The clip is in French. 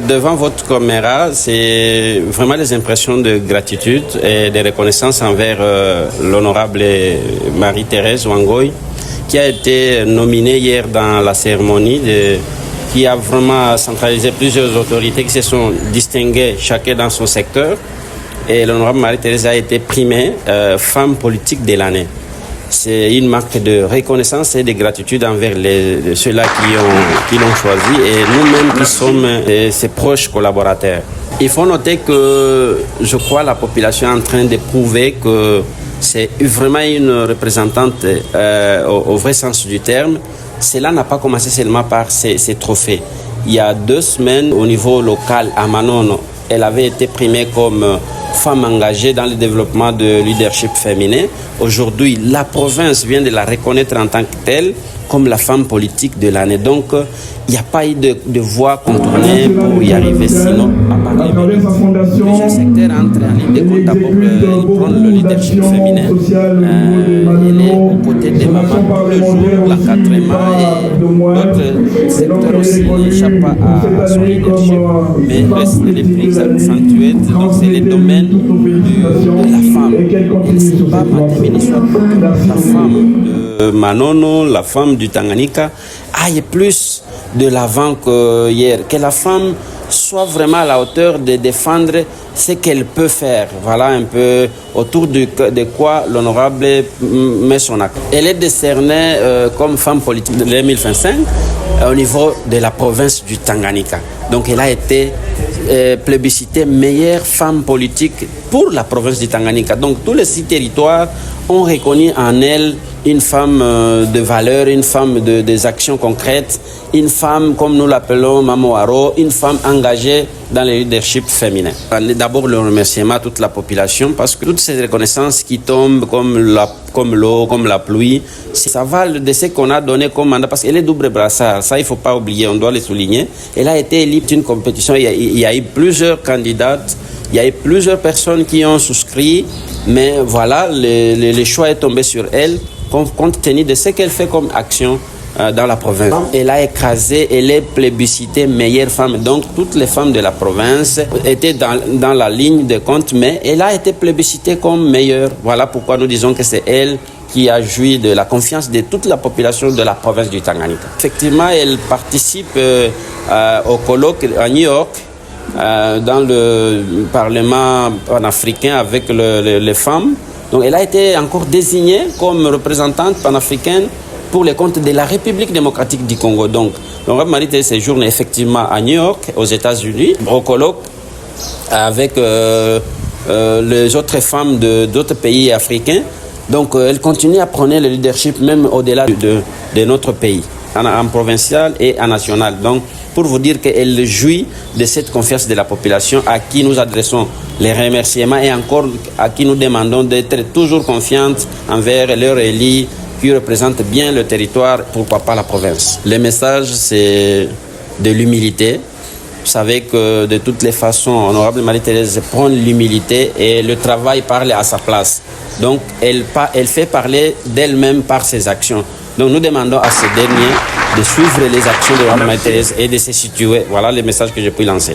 Devant votre caméra, c'est vraiment des impressions de gratitude et de reconnaissance envers l'honorable Marie-Thérèse Wangoy, qui a été nominée hier dans la cérémonie, qui a vraiment centralisé plusieurs autorités qui se sont distinguées chacun dans son secteur. Et l'honorable Marie-Thérèse a été primée femme politique de l'année. C'est une marque de reconnaissance et de gratitude envers ceux-là qui l'ont choisi et nous-mêmes qui sommes ses proches collaborateurs. Il faut noter que je crois la population est en train de prouver que c'est vraiment une représentante au vrai sens du terme. Cela n'a pas commencé seulement par ces trophées. Il y a 2 semaines, au niveau local à Manono, elle avait été primée comme femme engagée dans le développement de leadership féminin. Aujourd'hui, la province vient de la reconnaître en tant que telle comme la femme politique de l'année. Donc, il n'y a pas eu de voie contournée pour y arriver, sinon à part les mérites. Plusieurs secteurs entrent en ligne de compte pour prendre le leadership féminin. Elle est aux côtés des mamans tous les jours, l'encadrement et d'autres secteurs aussi n'échappent pas à son leadership. Mais reste les plus accentués, donc c'est les domaines de la femme. Elle se bat la femme de Manono, la femme du Tanganyika, aille plus de l'avant que hier, que la femme soit vraiment à la hauteur de défendre ce qu'elle peut faire. Voilà un peu autour de quoi l'honorable met son acte. Elle est décernée comme femme politique de 2025 au niveau de la province du Tanganyika. Donc elle a été plébiscitée meilleure femme politique pour la province du Tanganyika. Donc tous les 6 territoires ont reconnu en elle une femme de valeur, une femme des actions concrètes, une femme, comme nous l'appelons Mamo Aro, une femme engagée dans le leadership féminin. D'abord, le remerciement à toute la population parce que toutes ces reconnaissances qui tombent comme l'eau, comme la pluie, ça va de ce qu'on a donné comme mandat parce qu'elle est double brassard. Ça, il ne faut pas oublier, on doit le souligner. Elle a été élue d'une compétition, il y a eu plusieurs candidates. Il y a eu plusieurs personnes qui ont souscrit, mais voilà, le choix est tombé sur elle, compte tenu de ce qu'elle fait comme action dans la province. Elle a écrasé, elle est plébiscitée meilleure femme. Donc, toutes les femmes de la province étaient dans la ligne de compte, mais elle a été plébiscitée comme meilleure. Voilà pourquoi nous disons que c'est elle qui a joui de la confiance de toute la population de la province du Tanganyika. Effectivement, elle participe au colloque à New York, dans le Parlement panafricain avec les femmes. Donc elle a été encore désignée comme représentante panafricaine pour les comptes de la République démocratique du Congo. Donc l'honorable Marie-Thérèse séjourne effectivement à New York, aux États-Unis, au colloque avec les autres femmes d'autres pays africains. Donc elle continue à prôner le leadership même au-delà de notre pays, en provincial et en national. Donc pour vous dire qu'elle jouit de cette confiance de la population à qui nous adressons les remerciements et encore à qui nous demandons d'être toujours confiantes envers leurs élus qui représentent bien le territoire, pourquoi pas la province. Le message, c'est de l'humilité. Vous savez que de toutes les façons, honorable Marie-Thérèse prend l'humilité et le travail parle à sa place. Donc elle fait parler d'elle-même par ses actions. Donc nous demandons à ces derniers de suivre les actions de Marie-Thérèse et de se situer. Voilà le message que je peux lancer.